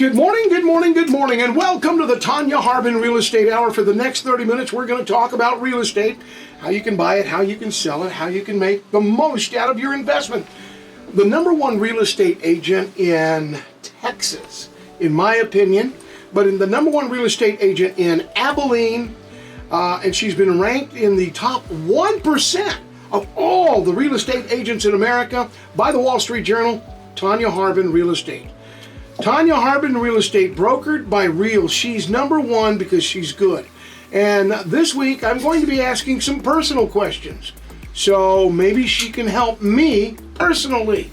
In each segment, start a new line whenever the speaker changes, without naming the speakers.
Good morning, good morning, good morning, and welcome to the Tonya Harbin Real Estate Hour. For the next 30 minutes, we're going to talk about real estate, how you can buy it, how you can sell it, how you can make the most out of your investment. The number one real estate agent in Texas, in my opinion, but in the number one real estate agent in Abilene, and she's been ranked in the top 1% of all the real estate agents in America by the Wall Street Journal, Tonya Harbin Real Estate. Tonya Harbin Real Estate, brokered by Real. She's number one because she's good. And this week, I'm going to be asking some personal questions. So maybe she can help me personally.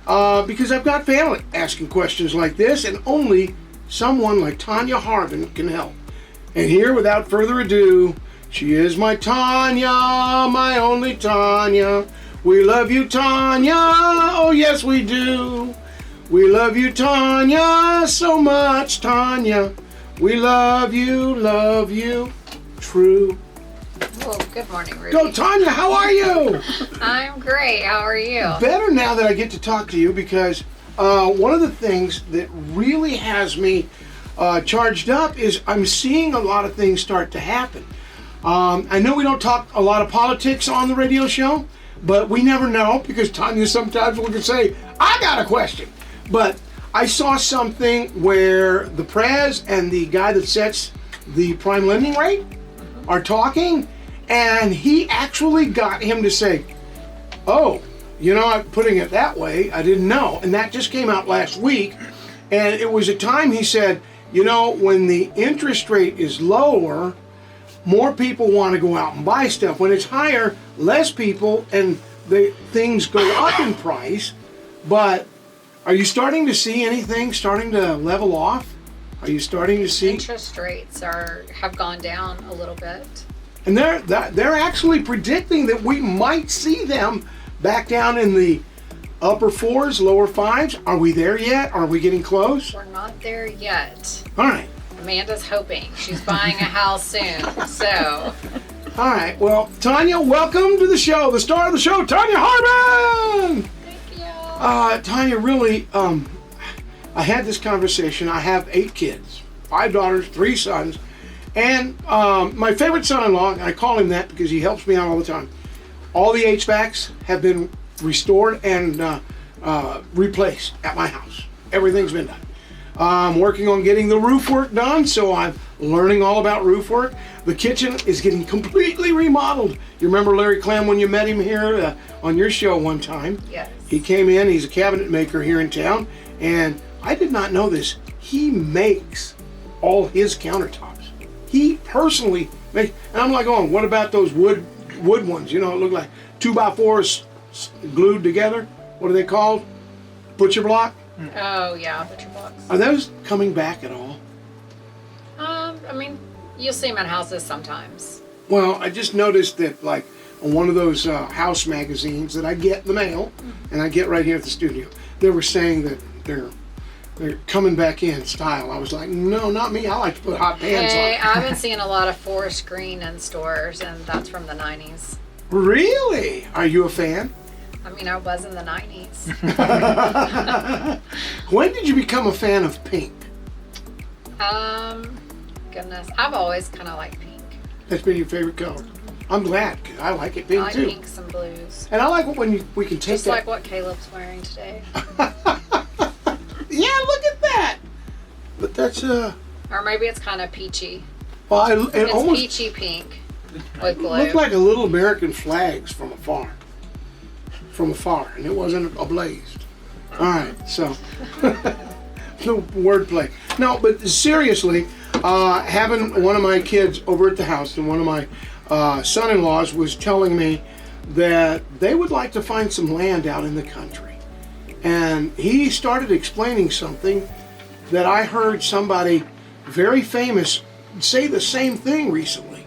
Because I've got family asking questions like this, and only someone like Tonya Harbin can help. And here, without further ado, she is my Tonya, my only Tonya. We love you, Tonya. Oh, yes, we do. We love you, Tonya, so much, Tonya. We love you, true.
Well, good morning, Ruby.
Go, Tonya, how are you?
I'm great. How are you?
Better now that I get to talk to you, because one of the things that really has me charged up is I'm seeing a lot of things start to happen. I know we don't talk a lot of politics on the radio show, but we never know, because Tonya sometimes will say, I got a question. But I saw something where the Prez and the guy that sets the prime lending rate are talking, and he actually got him to say, oh, you know, I'm putting it that way, I didn't know. And that just came out last week. And it was a time he said, you know, when the interest rate is lower, more people want to go out and buy stuff. When it's higher, less people, and things go up in price. But are you starting to see anything starting to level off? Are you starting to see?
Interest rates have gone down a little bit.
And they're actually predicting that we might see them back down in the upper fours, lower fives. Are we there yet? Are we getting close?
We're not there yet.
All right.
Amanda's hoping. She's buying a house soon, so.
All right. Well, Tonya, welcome to the show. The star of the show, Tonya Harbin. Tonya, really, I had this conversation. I have 8 kids, 5 daughters, 3 sons, and my favorite son-in-law, and I call him that because he helps me out all the time. All the HVACs have been restored and replaced at my house. Everything's been done. I'm working on getting the roof work done, so I'm learning all about roof work. The kitchen is getting completely remodeled. You remember Larry Clem when you met him here on your show one time?
Yes.
He came in, he's a cabinet maker here in town, and I did not know this. He makes all his countertops. He personally makes, and I'm like, oh, what about those wood ones? You know, it look like 2x4s glued together. What are they called? Butcher block?
Oh, yeah, butcher blocks.
Are those coming back at all?
I mean, you'll see them at houses sometimes.
Well, I just noticed that, like, on one of those house magazines that I get in the mail, and I get right here at the studio, they were saying that they're coming back in style. I was like, no, not me. I like to put hot pants on.
Hey, I've been seeing a lot of forest green in stores, and that's from the 90s.
Really? Are you a fan?
I mean, I was in the 90s.
When did you become a fan of pink?
Goodness, I've always kind of liked pink.
That's been your favorite color. I'm glad, because I like it pink
I like
too.
pinks and blues.
And I like it when we can take
Just
that.
like what Caleb's wearing today.
Yeah, look at that. But that's
Or maybe it's kind of peachy.
well, it
It's
almost
peachy pink with blue.
looked like a little American flags from afar. And it wasn't ablazed. All right, so no wordplay. No, but seriously, having one of my kids over at the house, and one of my son-in-laws was telling me that they would like to find some land out in the country. And he started explaining something that I heard somebody very famous say the same thing recently.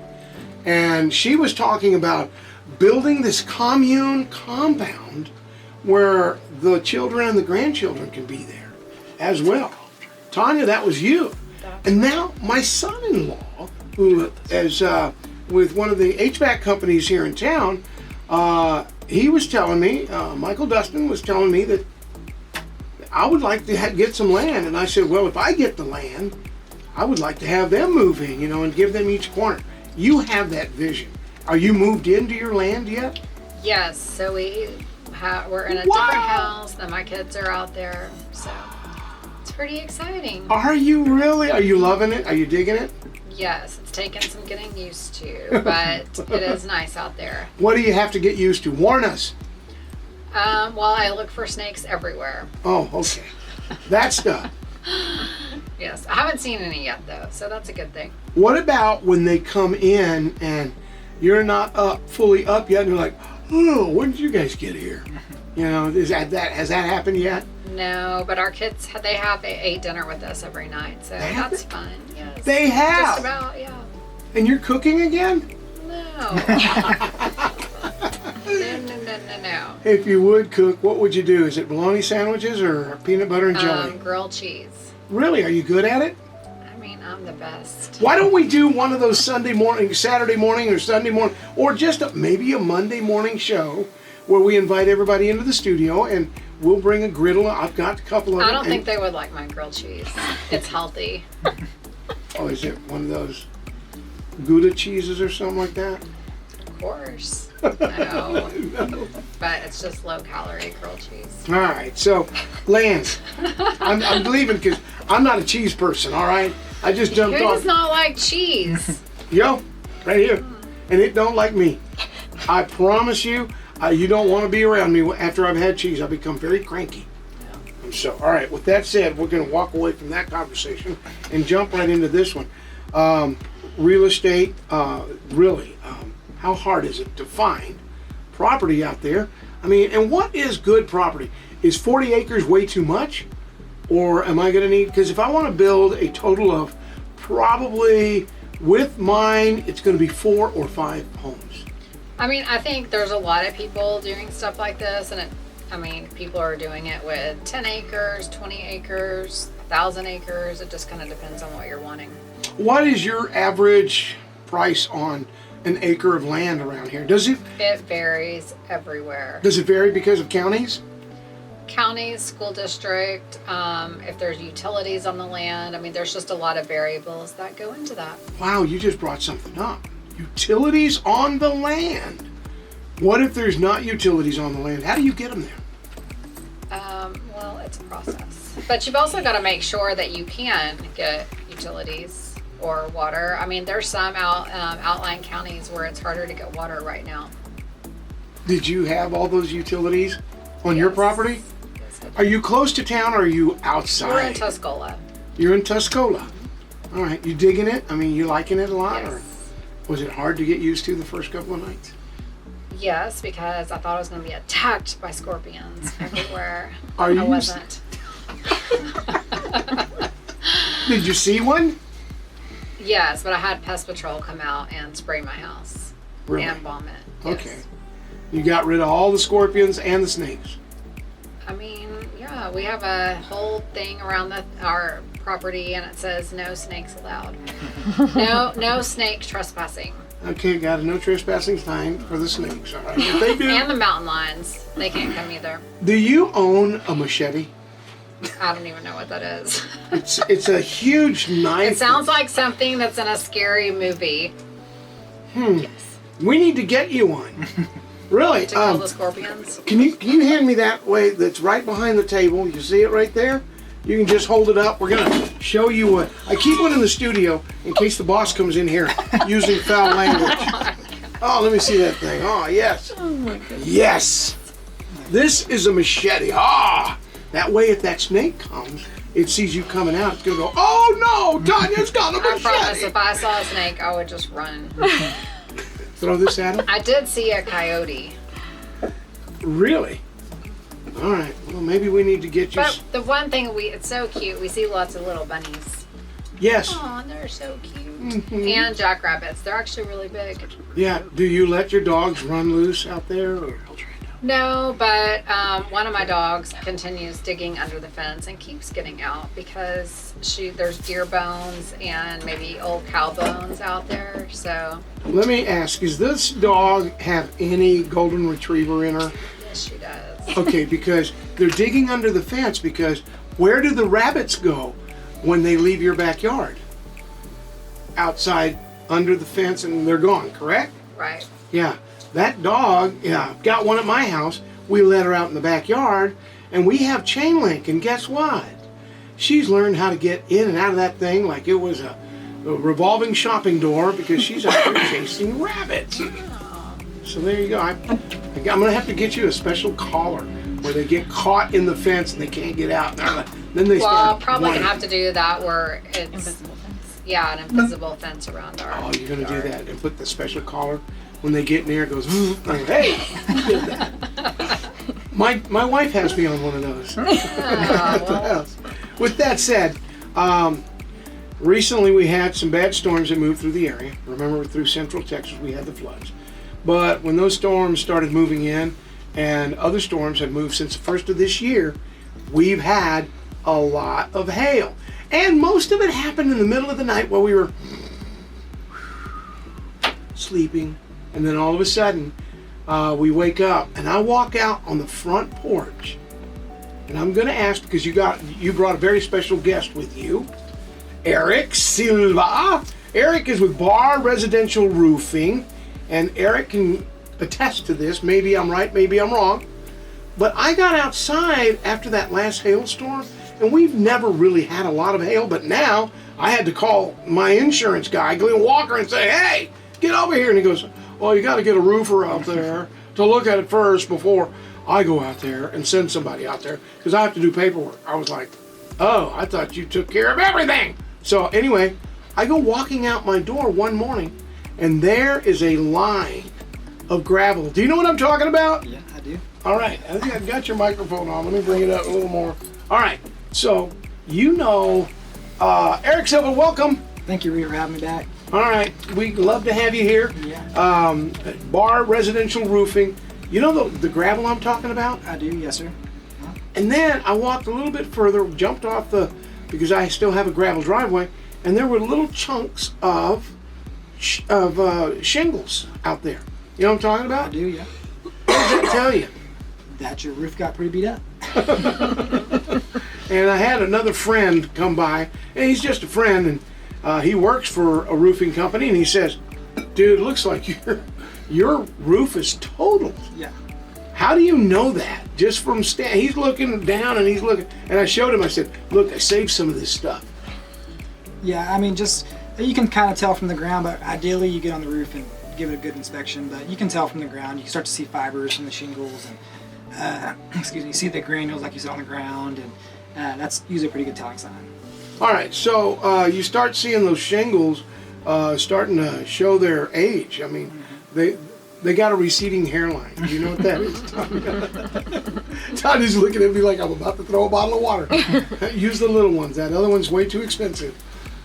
And she was talking about building this commune compound where the children and the grandchildren can be there as well. Tonya, that was you. And now my son-in-law, who is with one of the HVAC companies here in town, he was telling me, Michael Dustin was telling me that I would like to get some land. And I said, well, if I get the land, I would like to have them move in, and give them each corner. You have that vision. Are you moved into your land yet?
Yes, so we're in a different house, and my kids are out there, so it's pretty exciting.
Are you really? Are you loving it? Are you digging it?
Yes, it's taken some getting used to, but it is nice out there.
What do you have to get used to? Warn us.
Well, I look for snakes everywhere.
Oh, okay. That stuff.
Yes, I haven't seen any yet, though, so that's a good thing.
What about when they come in and you're not fully up yet, and you're like, oh, when did you guys get here? Has that happened yet?
No, but our kids, they have a dinner with us every night, so that's fun. Yes.
They have?
Just about, yeah.
And you're cooking again?
No. No.
If you would cook, what would you do? Is it bologna sandwiches or peanut butter and jelly?
Grilled cheese.
Really? Are you good at it?
I mean, I'm the best.
Why don't we do one of those Saturday morning, or Sunday morning, or just maybe a Monday morning show where we invite everybody into the studio and we'll bring a griddle. I've got a couple of them.
I don't think they would like my grilled cheese. It's healthy.
Oh, is it one of those Gouda cheeses or something like that?
Of course. No. But it's just low calorie grilled cheese.
All right, so Lance, I'm leaving because I'm not a cheese person. All right, I just jumped
Who
off.
does not like cheese?
Yo, right here, and it don't like me. I promise you, you don't want to be around me after I've had cheese. I become very cranky. And so, all right. With that said, we're going to walk away from that conversation and jump right into this one. Real estate, really. How hard is it to find property out there? I mean, and what is good property? Is 40 acres way too much? Or am I going to need, because if I want to build a total of probably, with mine, it's going to be 4 or 5 homes.
I mean, I think there's a lot of people doing stuff like this, and people are doing it with 10 acres, 20 acres, 1,000 acres. It just kind of depends on what you're wanting.
What is your average price on an acre of land around here?
It varies everywhere.
Does it vary because of counties?
Counties, school district, if there's utilities on the land. I mean, there's just a lot of variables that go into that.
Wow, you just brought something up. Utilities on the land. What if there's not utilities on the land? How do you get them there?
Well, it's a process. But you've also got to make sure that you can get utilities or water. I mean, there's some outlying counties where it's harder to get water right now.
Did you have all those utilities on your property?
Yes,
Are you close to town or are you outside?
we're in Tuscola.
You're in Tuscola. All right. You digging it? I mean, you liking it a lot?
Yes.
Or was it hard to get used to the first couple of nights?
Yes, because I thought I was going to be attacked by scorpions everywhere.
Are you?
I wasn't.
Did you see one?
Yes, but I had pest patrol come out and spray my house.
Really?
And bomb it. Yes.
Okay. You got rid of all the scorpions and the snakes.
I mean, yeah, we have a whole thing around our property, and it says no snakes allowed. No snake trespassing.
Okay, got a no trespassing sign for the snakes. All right. If they do.
And the mountain lions, they can't come either.
Do you own a machete?
I don't even know what that is.
It's a huge knife.
It sounds like something that's in a scary movie. Yes.
We need to get you one. Really?
To kill the scorpions.
Can you hand me that way? That's right behind the table. You see it right there? You can just hold it up. We're gonna show you what. I keep one in the studio in case the boss comes in here using foul language. Oh, let me see that thing. Oh, yes.
Oh my goodness.
Yes. This is a machete. Ah. That way, if that snake comes, it sees you coming out. It's gonna go. Oh no, Tonya's got a machete.
I promise, if I saw a snake, I would just run.
Throw this at him.
I did see a coyote.
Really? All right. Well, maybe we need to get you.
But the one thing it's so cute. We see lots of little bunnies.
Yes.
Oh, they're so cute. And jackrabbits. They're actually really big.
Yeah. Do you let your dogs run loose out there? Or?
No, but one of my dogs continues digging under the fence and keeps getting out because there's deer bones and maybe old cow bones out there. So.
Let me ask: does this dog have any golden retriever in her?
Yes, she does.
Okay, because They're digging under the fence because where do the rabbits go when they leave your backyard? Outside, under the fence, and they're gone, correct?
Right.
Yeah. That dog, got one at my house. We let her out in the backyard, and we have chain link, and guess what? She's learned how to get in and out of that thing like it was a revolving shopping door because she's out there chasing rabbits. So there you go. I'm going to have to get you a special collar where they get caught in the fence and they can't get out. Then they start.
Well, probably
whining.
gonna have to do that where it's
Invisible fence.
yeah, an invisible fence around our.
Oh, you're going to do
yard.
that and put the special collar when they get in there. It goes, like, hey, you did that. My wife has me on one of those at the house. With that said, recently we had some bad storms that moved through the area. Remember, through central Texas we had the floods. But when those storms started moving in, and other storms have moved since the first of this year, we've had a lot of hail. And most of it happened in the middle of the night while we were sleeping. And then all of a sudden, we wake up, and I walk out on the front porch. And I'm going to ask, because you brought a very special guest with you, Eric Sylvia. Eric is with Bar Residential Roofing, and Eric can attest to this. Maybe I'm right, maybe I'm wrong. But I got outside after that last hailstorm, and we've never really had a lot of hail, but now I had to call my insurance guy, Glenn Walker, and say, hey, get over here. And he goes, well, you got to get a roofer out there to look at it first before I go out there and send somebody out there, because I have to do paperwork. I was like, oh, I thought you took care of everything. So anyway, I go walking out my door one morning, and there is a line of gravel. Do you know what I'm talking about?
Yeah, I do.
All right, I think I've got your microphone on. Let me bring it up a little more. All right, so Eric Silva, welcome.
Thank you, Rita, for having me back.
All right, we'd love to have you here.
Yeah.
Bar Residential Roofing. You know the gravel I'm talking about?
I do, yes, sir.
And then I walked a little bit further, jumped off because I still have a gravel driveway, and there were little chunks of shingles out there. You know what I'm talking
I
about?
do, yeah.
What does that tell you?
That your roof got pretty beat up.
And I had another friend come by, and he's just a friend, and he works for a roofing company, and he says, dude, looks like your roof is totaled.
Yeah.
How do you know that? Just from he's looking down and he's looking, and I showed him, I said, look, I saved some of this stuff.
Yeah, I mean, just, you can kind of tell from the ground, but ideally you get on the roof and give it a good inspection, but you can tell from the ground. You can start to see fibers from the shingles, and, you see the granules like you saw on the ground, and that's usually a pretty good telling sign.
All right, so you start seeing those shingles starting to show their age. I mean, they got a receding hairline. Do you know what that is? Tanya's looking at me like I'm about to throw a bottle of water. Use the little ones. That other one's way too expensive.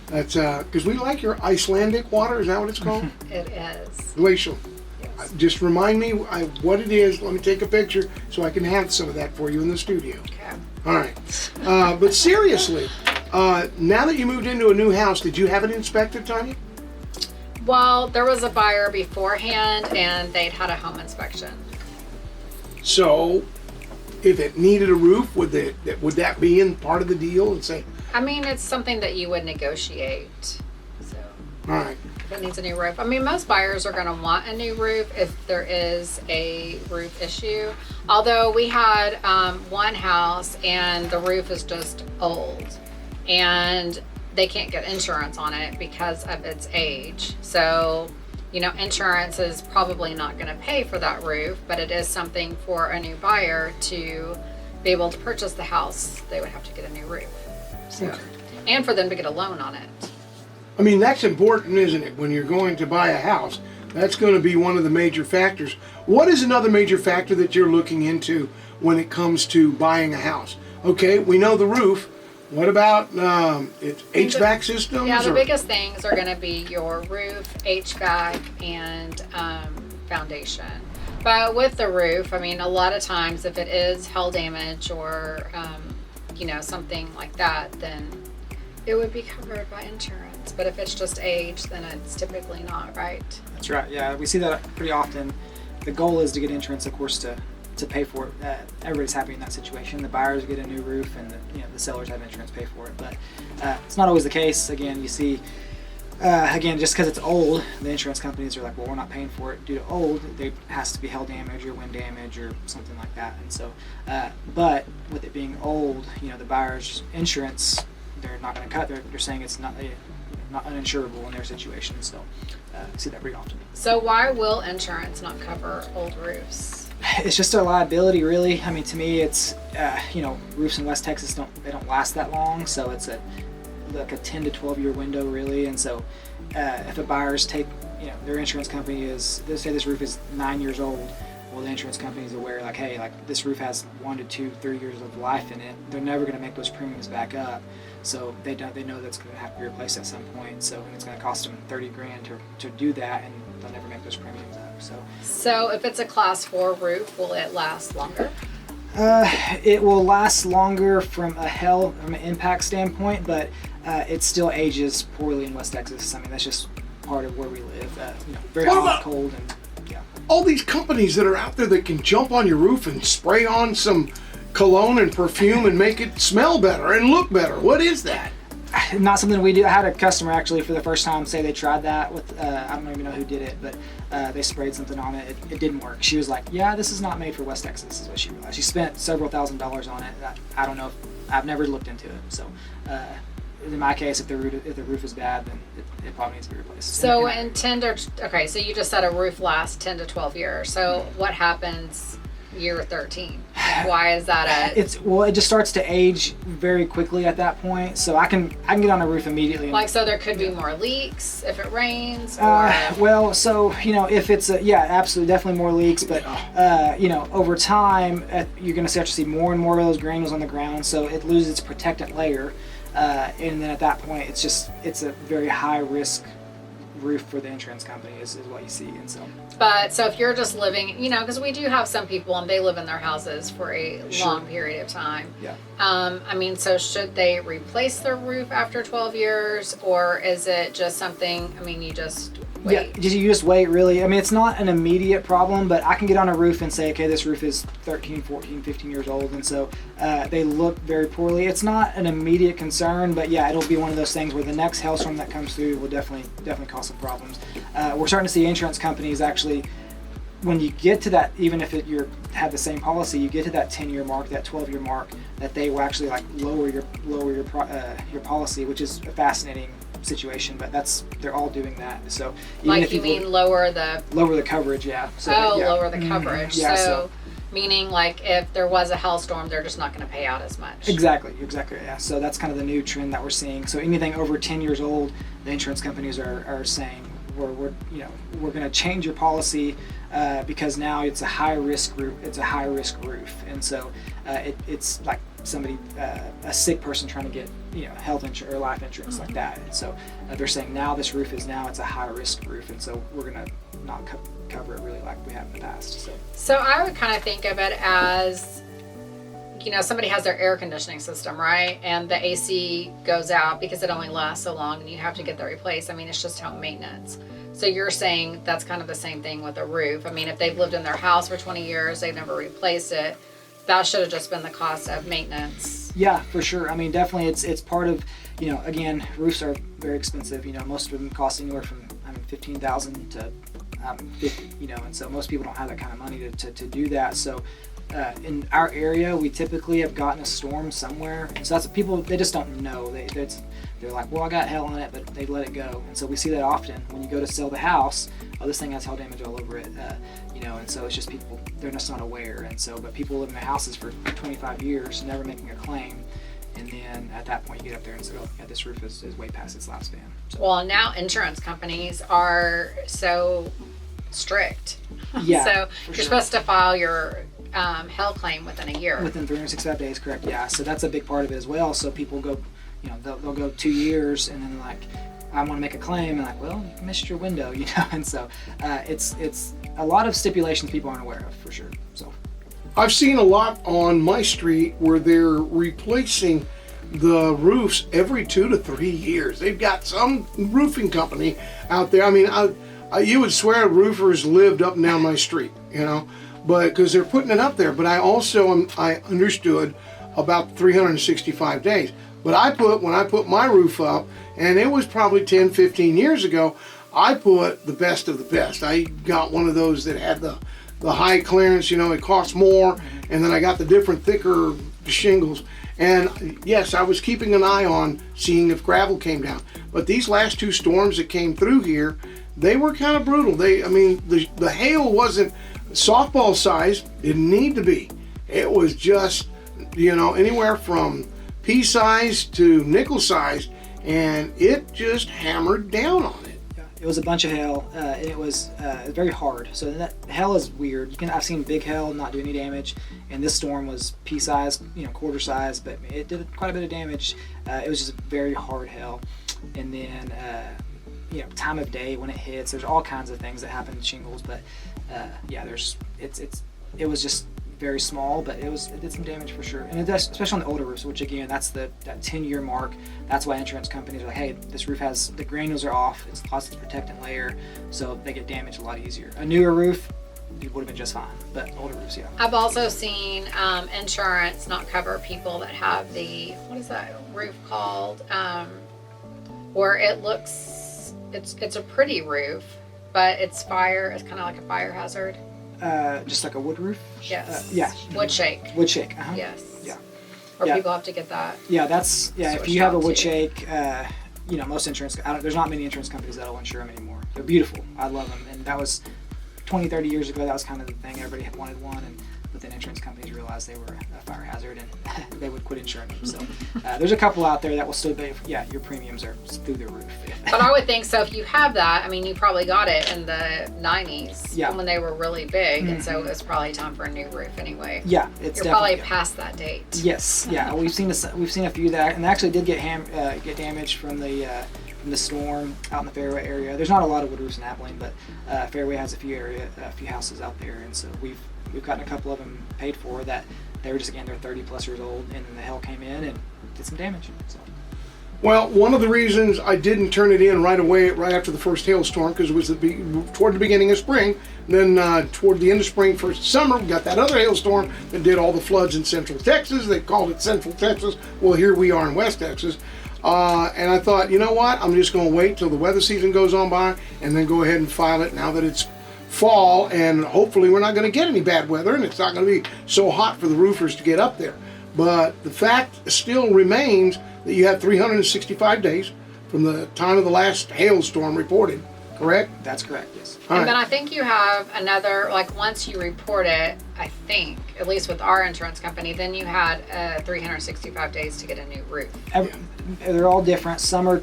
That's because we like your Icelandic water. Is that what it's called?
It is.
Glacial.
Yes.
Just remind me what it is. Let me take a picture so I can have some of that for you in the studio.
Okay.
All right. But seriously, now that you moved into a new house, did you have it inspected, Tonya?
Well, there was a buyer beforehand, and they'd had a home inspection.
So, if it needed a roof, would that be in part of the deal? And say,
I mean, it's something that you would negotiate. So,
all right.
if it needs a new roof, I mean, most buyers are going to want a new roof if there is a roof issue. Although we had one house, and the roof is just old, and they can't get insurance on it because of its age. So, insurance is probably not going to pay for that roof, but it is something for a new buyer to be able to purchase the house. They would have to get a new roof. So, and for them to get a loan on it.
I mean, that's important, isn't it? When you're going to buy a house, that's going to be one of the major factors. What is another major factor that you're looking into when it comes to buying a house? Okay, we know the roof. What about its HVAC systems?
Yeah, the biggest things are going to be your roof, HVAC, and foundation. But with the roof, I mean, a lot of times if it is hail damage or, something like that, then it would be covered by insurance. But if it's just age, then it's typically not, right?
That's right, yeah. We see that pretty often. The goal is to get insurance, of course, to to pay for it. Everybody's happy in that situation. The buyers get a new roof, and the sellers have insurance pay for it. But it's not always the case. Again, you see, just because it's old, the insurance companies are like, well, we're not paying for it due to old. There has to be hail damage or wind damage or something like that. And so, but with it being old, the buyer's insurance, they're not going to cut. They're saying it's not uninsurable in their situation. So I see that pretty often.
So why will insurance not cover old roofs?
It's just a liability, really. I mean, to me, it's roofs in West Texas don't last that long, so it's like a 10 to 12 year window, really. And so if a buyer's take their insurance company is, let's say this roof is 9 years old, well, the insurance company is aware, like, hey, like this roof has 1 to 2, 3 years of life in it. They're never going to make those premiums back up, so they know that's going to have to be replaced at some point. So and it's going to cost them $30,000 to do that, and they'll never make those premiums up.
So if it's a Class 4 roof, will it last longer?
It will last longer from an impact standpoint, but it still ages poorly in West Texas. I mean, that's just part of where we live. Very hot, cold, and
all these companies that are out there that can jump on your roof and spray on some cologne and perfume and make it smell better and look better. What is that?
Not something we do. I had a customer actually for the first time say they tried that with, I don't even know who did it, but they sprayed something on it. It didn't work. She was like, yeah, this is not made for West Texas, is what she realized. She spent several $1,000s on it. I don't know. I've never looked into it. So in my case, if the roof is bad, then it probably needs to be replaced.
So so you just said a roof lasts 10 to 12 years. So what happens year 13? Why is that
it just starts to age very quickly at that point. So I can get on a roof immediately.
So there could be more leaks if it rains?
If it's absolutely, definitely more leaks. But, over time, you're going to start to see more and more of those granules on the ground. So it loses its protectant layer. And then at that point, it's a very high risk roof for the insurance company is what you see. And so
if you're just living, because we do have some people and they live in their houses for a long period of time. So should they replace their roof after 12 years, or is it just something, you just wait?
You just wait, really. It's not an immediate problem, but I can get on a roof and say, okay, this roof is 13, 14, 15 years old, and so they look very poorly. It's not an immediate concern, but it'll be one of those things where the next hailstorm that comes through will definitely cause some problems. We're starting to see insurance companies actually, when you get to that, even if you have the same policy, you get to that 10-year mark, that 12-year mark, that they will actually lower your policy, which is a fascinating situation. But they're all doing that. So even if
you mean lower the
coverage,
lower the coverage. So meaning if there was a hailstorm, they're just not going to pay out as much.
Exactly. Yeah. So that's kind of the new trend that we're seeing. So anything over 10 years old, the insurance companies are saying we're going to change your policy because now it's a high risk roof. It's a high risk roof, and so it's like somebody, a sick person trying to get health insurance or life insurance like that. And so they're saying now this roof it's a high risk roof, and so we're going to not cover it really like we have in the past.
So I would kind of think of it as, somebody has their air conditioning system, right? And the AC goes out because it only lasts so long and you have to get that replaced. It's just home maintenance. So you're saying that's kind of the same thing with a roof. If they've lived in their house for 20 years, they've never replaced it, that should have just been the cost of maintenance.
Yeah, for sure. Definitely it's part of, again, roofs are very expensive. Most of them cost anywhere from $15,000 to $50,000, and so most people don't have that kind of money to do that. So in our area, we typically have gotten a storm somewhere, and so that's people, they just don't know. They're like, well, I got hail on it, but they let it go. And so we see that often when you go to sell the house. Oh, this thing has hail damage all over it, and so it's just people, they're just not aware. And so, but people live in their houses for 25 years, never making a claim. And then at that point, you get up there and say, oh, yeah, this roof is way past its lifespan. So.
Well, now insurance companies are so strict.
Yeah.
So you're supposed to file your hail claim within a year.
Within 365 days, correct. Yeah. So that's a big part of it as well. So people go, they'll go 2 years and then I want to make a claim, and well, you missed your window, and so it's a lot of stipulations people aren't aware of, for sure. So
I've seen a lot on my street where they're replacing the roofs every 2 to 3 years. They've got some roofing company out there. You would swear roofers lived up and down my street, but because they're putting it up there. But I also I understood about 365 days. But when I put my roof up, and it was probably 10, 15 years ago, I put the best of the best. I got one of those that had the high clearance, it costs more, and then I got the different thicker shingles. And yes, I was keeping an eye on seeing if gravel came down. But these last two storms that came through here, they were kind of brutal. The hail wasn't softball size, didn't need to be. It was just, anywhere from pea size to nickel size, and it just hammered down on it.
It was a bunch of hail. It was very hard. So that hail is weird. I've seen big hail not do any damage, and this storm was pea size, quarter size, but it did quite a bit of damage. It was just very hard hail, and then time of day when it hits. There's all kinds of things that happen to shingles, but it was just very small, but it did some damage for sure, and it does, especially on the older roofs, which again, that's that 10-year mark. That's why insurance companies are like, hey, this roof has the granules are off, it's lost its protectant layer, so they get damaged a lot easier. A newer roof, it would have been just fine, but older roofs, yeah.
I've also seen insurance not cover people that have what is that roof called, where it looks, it's a pretty roof, but it's kind of like a fire hazard.
Just like a wood roof?
Yes.
Yeah.
Wood shake.
Wood shake. Uh-huh.
Yes.
Yeah.
Or people have to get that.
Yeah, if you have a wood
too.
shake, most insurance, there's not many insurance companies that'll insure them anymore. They're beautiful. I love them. And that was 20, 30 years ago, that was kind of the thing. Everybody had wanted one, but then insurance companies realized they were a fire hazard and they would quit insuring them. So there's a couple out there that will still be, your premiums are through the roof.
But I would think so. If you have that, you probably got it in the 90s when they were really big, and so it was probably time for a new roof anyway.
Yeah,
you're probably past that date.
Yes, yeah, we've seen a few that, and they actually did get damaged from the storm out in the Fairway area. There's not a lot of wood roofs in Abilene, but Fairway has a few houses out there, and so we've gotten a couple of them paid for that. They were just, again, they're 30 plus years old, and then the hail came in and did some damage. So.
Well, one of the reasons I didn't turn it in right away, right after the first hailstorm, because it was toward the beginning of spring. Then toward the end of spring, first summer, we got that other hailstorm that did all the floods in Central Texas. They called it Central Texas. Well, here we are in West Texas. And I thought, you know what? I'm just going to wait till the weather season goes on by and then go ahead and file it now that it's fall, and hopefully we're not going to get any bad weather, and it's not going to be so hot for the roofers to get up there. But the fact still remains that you have 365 days from the time of the last hailstorm reported, correct?
That's correct, yes.
Then I think you have another, once you report it, I think, at least with our insurance company, then you had 365 days to get a new roof.
They're all different.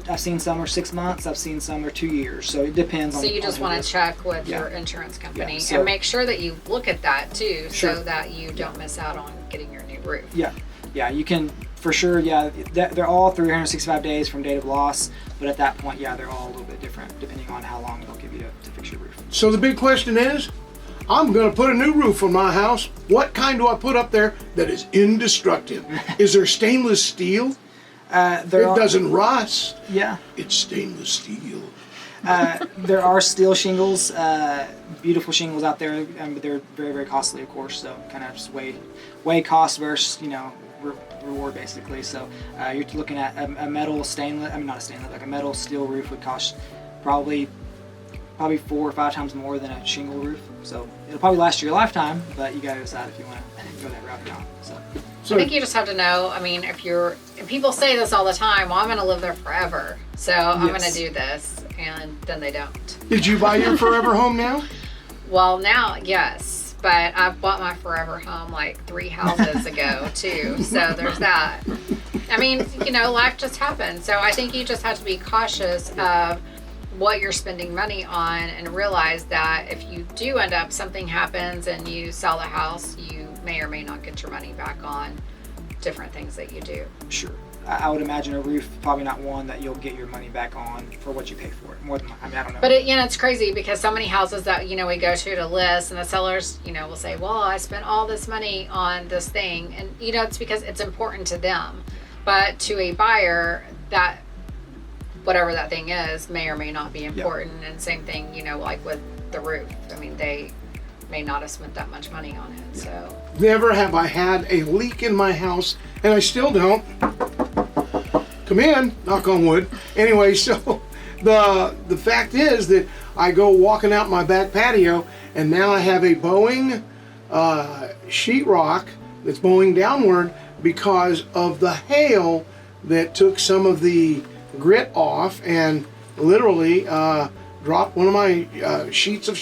I've seen some are 6 months, I've seen some are 2 years, so it depends on.
So you just want to check with your insurance company and make sure that you look at that too, so that you don't miss out on getting your new roof.
Yeah, you can, for sure, they're all 365 days from date of loss, but at that point, they're all a little bit different depending on how long it'll give you to fix your roof.
So the big question is, I'm going to put a new roof on my house. What kind do I put up there that is indestructible? Is there stainless steel? It doesn't rust.
Yeah.
It's stainless steel.
There are steel shingles, beautiful shingles out there, but they're very, very costly, of course. So kind of just weigh cost versus reward basically. So you're looking at a metal stainless. Not a stainless, like a metal steel roof would cost probably 4 or 5 times more than a shingle roof. So it'll probably last your lifetime, but you gotta decide if you want to go that route or not. So
I think you just have to know. If people say this all the time, well, I'm going to live there forever, so I'm going to do this, and then they don't.
Did you buy your forever home now?
Well, now, yes, but I bought my forever home 3 houses ago too, so there's that. Life just happens, so I think you just have to be cautious of what you're spending money on and realize that if you do end up, something happens and you sell the house, you may or may not get your money back on different things that you do.
Sure. I would imagine a roof, probably not one that you'll get your money back on for what you paid for it. More than, I don't know.
But it's crazy because so many houses that, we go to list, and the sellers, will say, well, I spent all this money on this thing. And, it's because it's important to them. But to a buyer, that whatever that thing is may or may not be important. And same thing, like with the roof. may not have spent that much money on it. So
Never have I had a leak in my house, and I still don't. Come in, knock on wood. Anyway, so the fact is that I go walking out my back patio, and now I have a bowing sheetrock that's bowing downward because of the hail that took some of the grit off and literally dropped one of my sheets of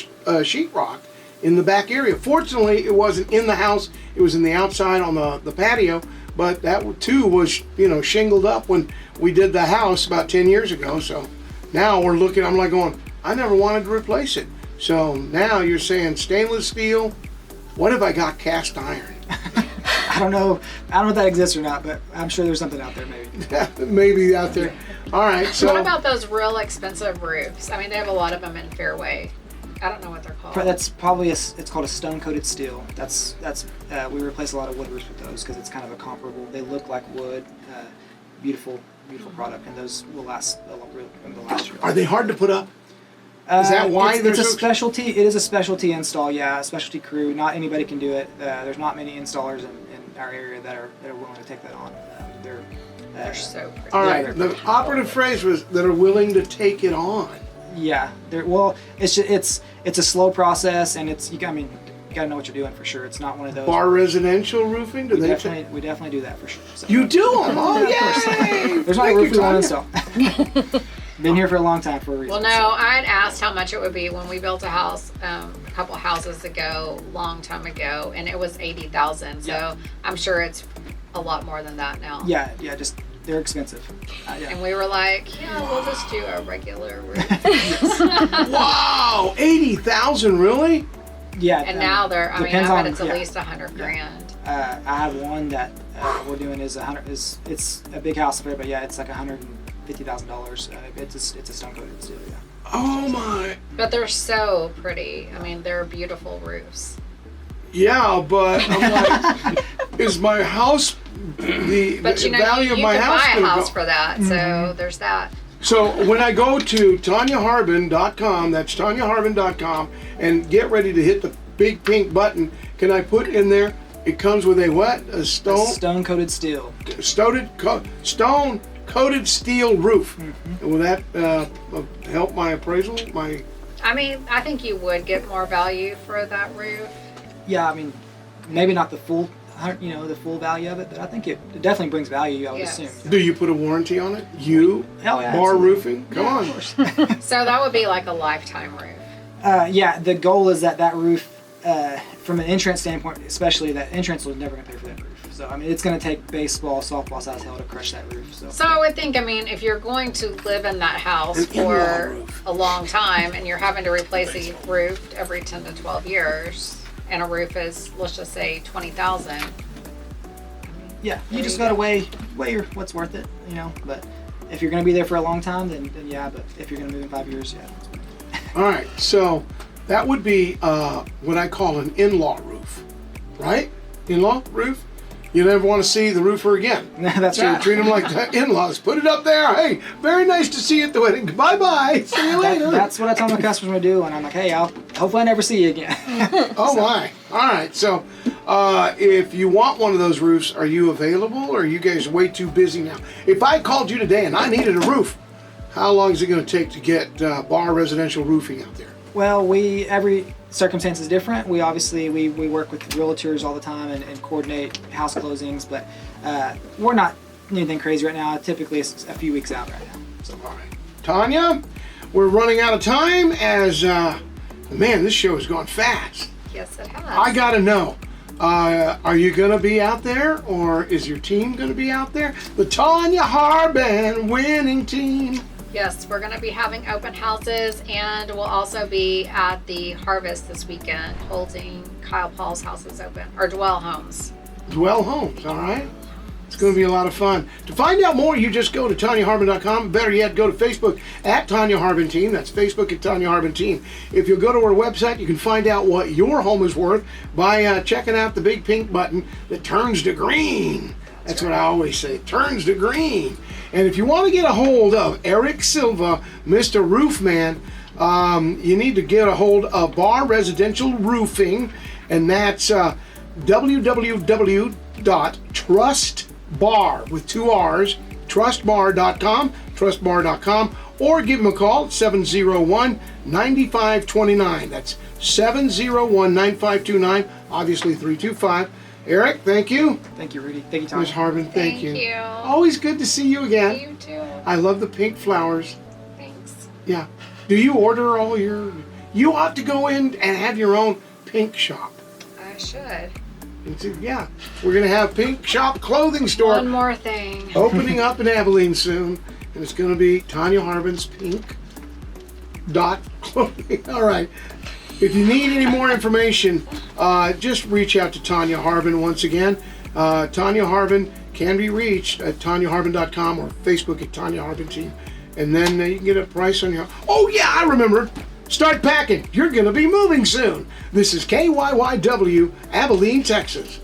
sheetrock in the back area. Fortunately, it wasn't in the house, it was in the outside on the patio, but that too was, you know, shingled up when we did the house about 10 years ago. So now we're looking, I'm like going, I never wanted to replace it. So now you're saying stainless steel. What if I got cast iron?
I don't know if that exists or not, but I'm sure there's something out there maybe.
Maybe out there. All right. So
what about those real expensive roofs? I mean, they have a lot of them in Fairway. I don't know what they're called.
That's probably it's called a stone-coated steel. That's we replace a lot of wood roofs with those because it's kind of a comparable. They look like wood. Beautiful product, and those will last will last year.
Are they hard to put up? Is that why
it's a specialty? It is a specialty install. Yeah, a specialty crew. Not anybody can do it. There's not many installers in our area that are willing to take that on.
They're so pretty.
All right.
they're
The
pretty.
operative phrase was that are willing to take it on.
Yeah, it's a slow process, and you gotta know what you're doing for sure. It's not one of those.
Bar residential roofing? Do
we
they?
definitely do that for sure. So.
You do them? Oh,
Yeah, of course.
yay!
There's not a
Thank
roof
you,
we won't
Tonya.
install. Been here for a long time for a reason.
Well, no, I had asked how much it would be when we built a house a couple houses ago, long time ago, and it was $80,000. So
Yeah.
I'm sure it's a lot more than that now.
Yeah, just they're expensive. Yeah.
And we were like, yeah, we'll just do a regular roof.
Wow, 80,000, really?
Yeah.
And now I
depends
bet
on-
it's at
yeah.
least $100 grand.
I have one that we're doing is it's a big house affair, but yeah, it's like $150,000. It's a stone coated steel. Yeah.
Oh my.
But they're so pretty. I mean, they're beautiful roofs.
Yeah, but I'm like, is my house the
But you know,
value
you
of my
can
house
buy a
gonna
house
go?
for that. So there's that.
So when I go to TonyaHarbin.com, that's TonyaHarbin.com, and get ready to hit the big pink button, can I put in there, it comes with a what? A
Stone coated steel.
stone coated steel roof. Will that help my appraisal?
I mean, I think you would get more value for that roof.
Yeah, I mean, maybe not the full, the full value of it, but I think it definitely brings value. I would
Yes.
assume.
Do you put a warranty on it? You?
Hell yeah,
Bar
absolutely.
roofing? Come on.
So that would be like a lifetime roof.
Yeah, the goal is that roof, from an insurance standpoint, especially, that insurance was never going to pay for that roof. So I mean, it's going to take baseball, softball size hail to crush that roof.
So I would think, I mean, if you're going to live in that house
An in-law
for
roof.
a long time and you're having to replace a roof every 10 to 12 years, and a roof is, let's just say, $20,000.
yeah, you
There
just
you
got to
go.
weigh what's worth it, But if you're going to be there for a long time, then yeah. But if you're going to move in 5 years, yeah.
All right, so that would be what I call an in-law roof, right? In-law roof? You never want to see the roofer again.
That's
So you
right.
treat them like the in-laws. Put it up there. Hey, very nice to see you at the wedding. Bye-bye. See you later.
That's what I tell my customers to do, and I'm like, hey, hopefully I never see you again.
Oh my! All right. So, if you want one of those roofs, are you available, or are you guys way too busy now? If I called you today and I needed a roof, how long is it going to take to get bar residential roofing out there?
Well, every circumstance is different. We obviously we work with realtors all the time and coordinate house closings, but we're not anything crazy right now. Typically, it's a few weeks out right now. So.
All right, Tonya, we're running out of time. As man, this show has gone fast.
Yes, it has.
I gotta know. Are you gonna be out there, or is your team gonna be out there? The Tonya Harbin winning team.
Yes, we're going to be having open houses, and we'll also be at the Harvest this weekend holding Kyle Paul's houses open, or Dwell Homes.
Dwell Homes, all right? It's going to be a lot of fun. To find out more, you just go to TonyaHarbin.com. Better yet, go to Facebook at Tonya Harbin Team. That's Facebook at Tonya Harbin Team. If you go to our website, you can find out what your home is worth by checking out the big pink button that turns to green. That's what I always say, turns to green. And if you want to get a hold of Eric Silva, Mr. Roofman, you need to get a hold of Bar Residential Roofing, and that's www.trustbar with 2 R's, trustbar.com, or give them a call at 701-9529. That's 701-9529, obviously 325. Eric, thank you.
Thank you, Rudy. Thank you,
Ms.
Tonya.
Harbin, thank
Thank you.
Always good to see you again.
You too.
I love the pink flowers.
Thanks.
Yeah. Do you order all your... You ought to go in and have your own pink shop.
I should.
And so, yeah, we're going to have Pink Shop Clothing Store
One more thing.
opening up in Abilene soon. And it's going to be Tonya Harbin's Pink Dot Clothing. All right. If you need any more information, just reach out to Tonya Harbin once again. Tonya Harbin can be reached at TonyaHarbin.com or Facebook at Tonya Harbin Team. And then you can get a price on your... Oh, yeah, I remember. Start packing. You're going to be moving soon. This is KYYW, Abilene, Texas.